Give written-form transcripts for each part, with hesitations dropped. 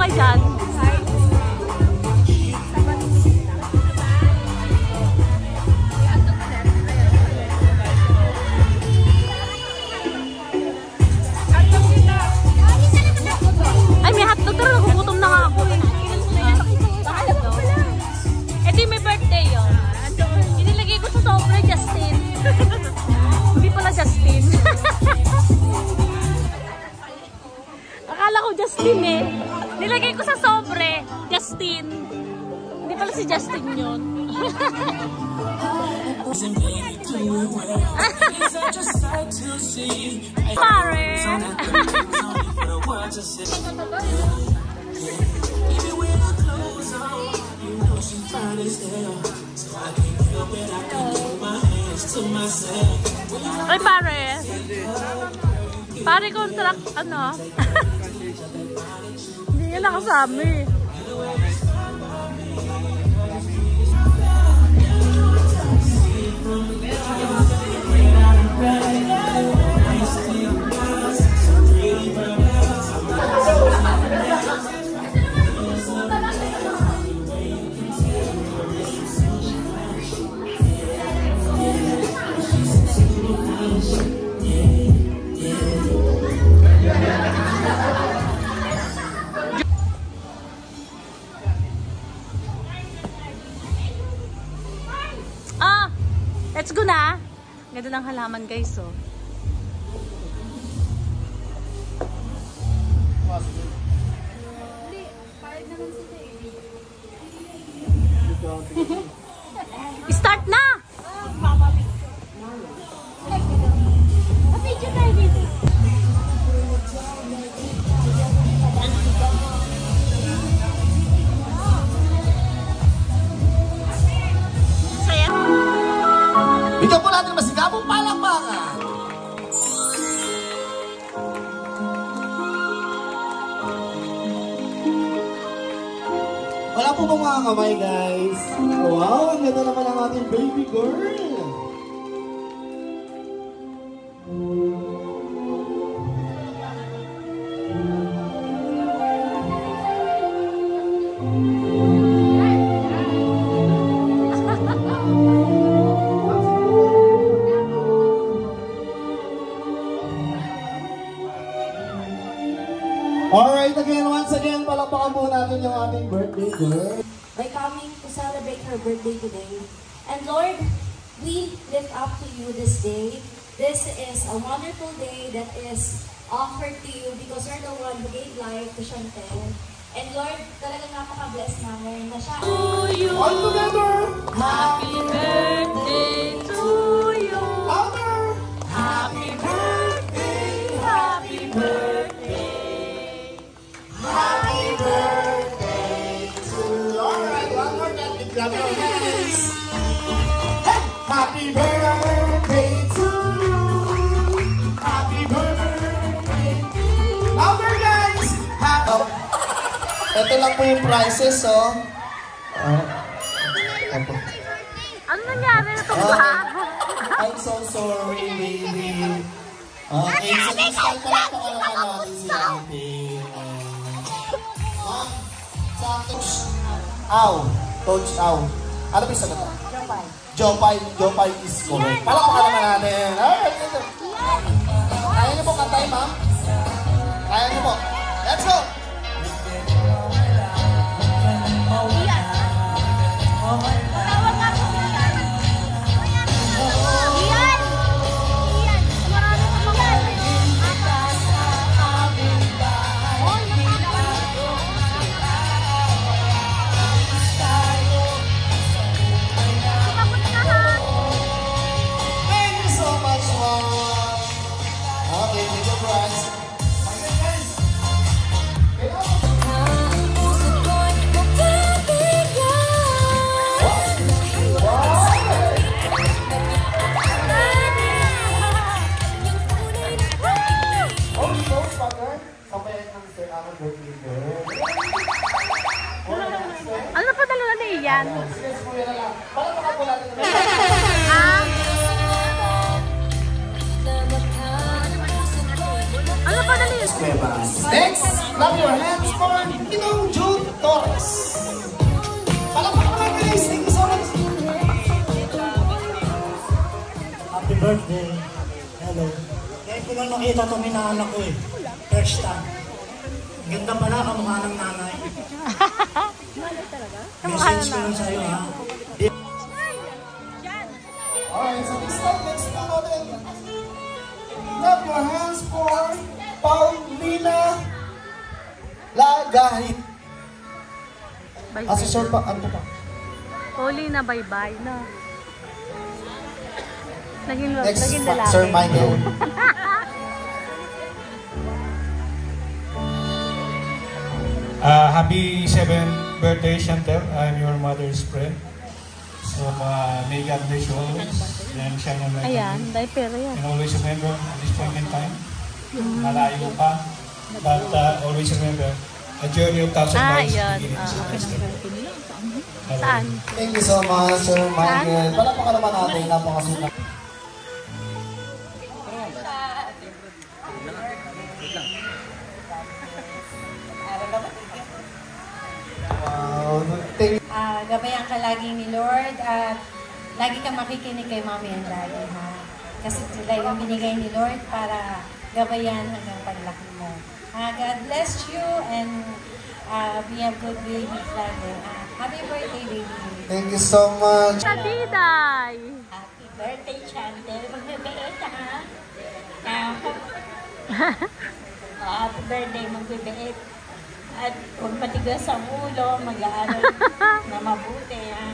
kayo dyan? Ay, may hotdog. Tara, nagugutom na nga ako. Ito yung may birthday yun. Inilagay ko sa sobre, Justin. Hindi pala Justin. Akala ko Justin eh. Nilagay ko sa sobre, Justin. Hindi pala si Justin yun. Pare! Ay, pare. Pare, contract, ano? Hindi niya nakasama eh. Let's go na. Ganda ng halaman guys, oh. Start na. Ikaw po natin masigabong palakpakan. Wala po bang mga kamay, guys? Wow, ang ganda naman ang ating baby girl. Alright, again, once again, palakpakan po natin yung ating birthday girl. By coming to celebrate her birthday today. And Lord, we lift up to you this day. This is a wonderful day that is offered to you because you're the one who gave life to Chantel. And Lord, talagang napaka-bless namin na siya. To you, all together! Happy birthday to you! Louder! Happy birthday! Happy birthday! Happy birthday to you! Alright, one more time. Clap your hands! Hey! Happy birthday to you! Happy birthday! Louder, guys! Ito lang po yung prizes, oh. Ano nangyari na ito ba? I'm so sorry, baby. Okay, so install ko lang ito natin si Auntie. Ma'am, sa coach. Ow. Coach, ow. Ano ba yung sagot? Jopay. Jopay is correct. Palakpakan naman natin. Kaya niyo po kantay, ma'am? Kaya niyo po. Let's go! Ano pa dalawa na iyan? Ano pa madali. Cuevas. Next, clap your hands for Pinong June Torres. Palakpakan naman guys. Thank you so much. Happy birthday. Hello. Ngayon ko lang nakita ito minaanak ko eh. First time. Ganda pala kamukha ng nanay. Message ko lang sa'yo ha. Alright, so next na natin. Clap your hands for Paulina Lagahit. Asa short pa, ano pa? Paulina, bye-bye na. Naging Next, lalaki. Sir Michael. Happy 7th birthday, Chantel. I'm your mother's friend. So, may God bless you always. And shine on light. Ayan, diaper yan. And always remember at this point in time, malayo pa. But always remember, a journey of thousand miles Yun. begins with one step. Saan? Thank you so much, Sir Michael. Palakpakan naman natin, napakasulat. Wow, thank you. Gabayan ka lagi ni Lord at lagi kang makikinig kay Mommy and Daddy, ha? Kasi sila yung binigay ni Lord para gabayan hanggang paglaki mo. God bless you and be a good baby lagi. Happy birthday, baby. Thank you so much. Kadiday! Happy birthday, Chantel. Magbibiit, ha? Happy birthday, magbibiit. At kung patigas ang ulo, mag-aaral na mabuti, ha?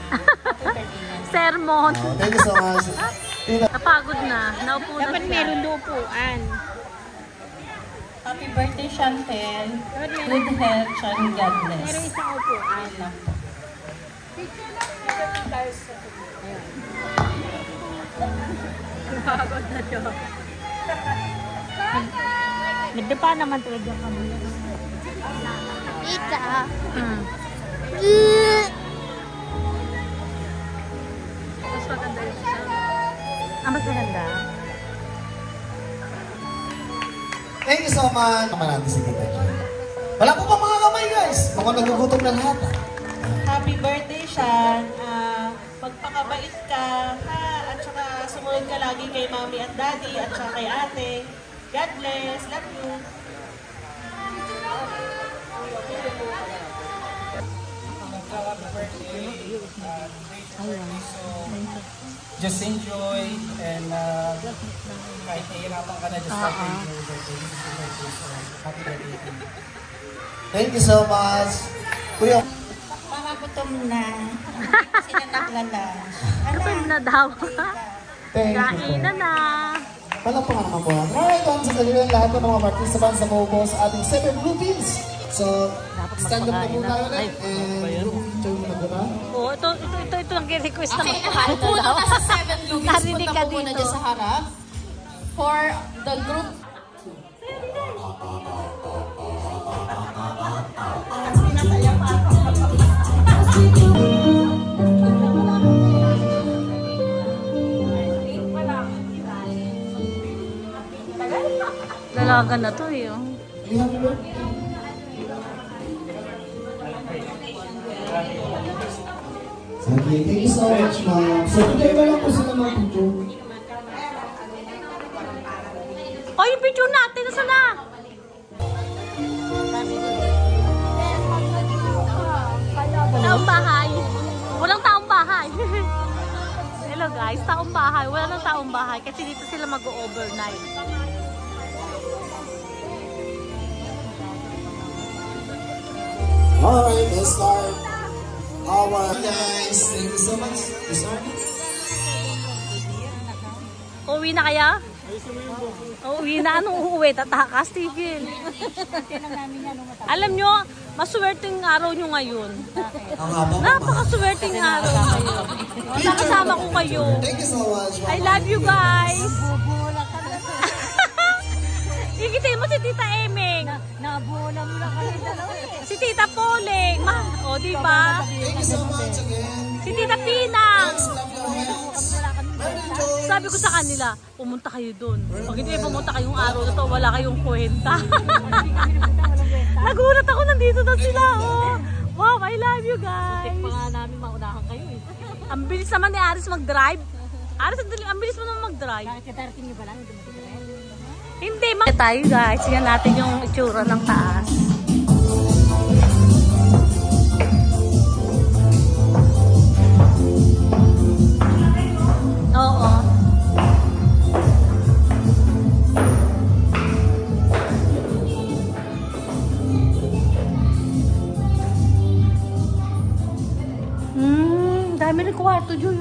Happy birthday na. Sermon. Oh, thank you so much. Napagod na. Naupo na siya. Meron lupuan. Happy birthday, Chantel. Good health, and God bless. Meron isang upuan lang po. Napagod na siya. Nagdapa naman talaga kami. Ika. Mas maganda yun siya. Mas maganda. Thank you so much. Naman natin si Tita G. Wala po pa mga kamay guys. Mukhang nagugutom na lahat. Happy birthday, Sean. Magpakabait ka, ha? At saka sumunod ka lagi kay Mommy at Daddy at saka kay Ate. God bless. Love you. Just enjoy and kahit nahihirapan ka na, just try to enjoy your birthday. This is your birthday, so happy birthday. Thank you so much. Kuya. Mga gutom na. Sila naglala. Gutom na daw. Thank you. Kainan na. Palakpakan naman po natin. Alright, once again, lahat ng mga participants na buo sa ating 7 Blue Teams. So, stand up na po tayo ulit. And turn na po na. Oo, ito ang request na magpakain na Puno daw. na sa 7 Lumis. Narinig Punta ka po muna dito. dyan sa harap. For the group. Lalaga na to eh. Oh. Okay, thank you so much, ma'am. So, today ba lang po sila mga picture? Oh, yung picture natin. Nasaan na? Taong bahay. Walang taong bahay. Hello guys, taong bahay. Wala nang taong bahay kasi dito sila mag-overnight. Alright, let's start our guys. Thank you so much. Uuwi na kaya? Uuwi na. Anong uuwi? Tatakas, tigil. Alam nyo, maswerteng araw nyo ngayon. Napakaswerteng araw ngayon. Nakasama ko kayo. Thank you so much. I love you guys. Ikitin mo si Tita Emeng. Nabuola mo na kami dalawa eh. Si Tita Poleng. O, diba? Thank you so much again. Si Tita Pinang. Clap your hands. So, Sabi ko sa kanila, pumunta kayo doon. Pag hindi pumunta kayong araw na to, wala kayong kwenta. Nagulat ako, nandito na sila. Oh. Wow, I love you guys. Pa nga namin maunahan kayo eh. Ang bilis naman ni Aris mag-drive. Aris, ang bilis mo naman mag-drive. Bakit katarating niyo ba lang? Hindi, tayo guys. Tingnan natin yung itsura ng taas. Oo. Dami ng kwarto dyan.